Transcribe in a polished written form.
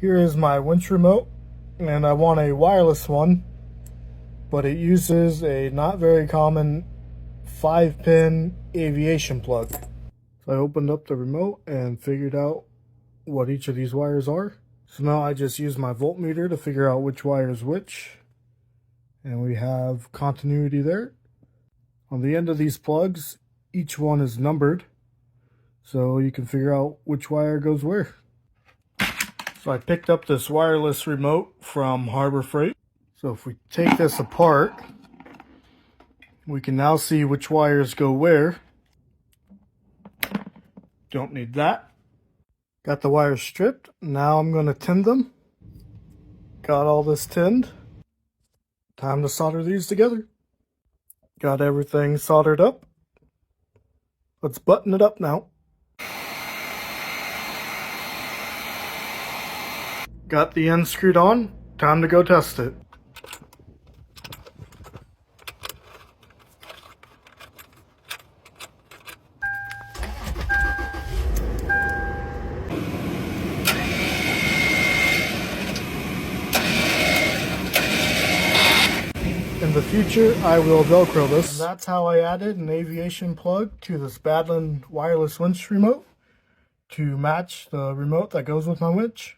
Here is my winch remote, and I want a wireless one, but it uses a not very common 5-pin aviation plug. So I opened up the remote and figured out what each of these wires are. So now I just use my voltmeter to figure out which wire is which. And we have continuity there. On the end of these plugs, each one is numbered, so you can figure out which wire goes where. So I picked up this wireless remote from Harbor Freight. So if we take this apart, we can now see which wires go where. Don't need that. Got the wires stripped. Now I'm going to tin them. Got all this tinned. Time to solder these together. Got everything soldered up. Let's button it up now. Got the end screwed on. Time to go test it. In the future, I will Velcro this. And that's how I added an aviation plug to this Badland wireless winch remote to match the remote that goes with my winch.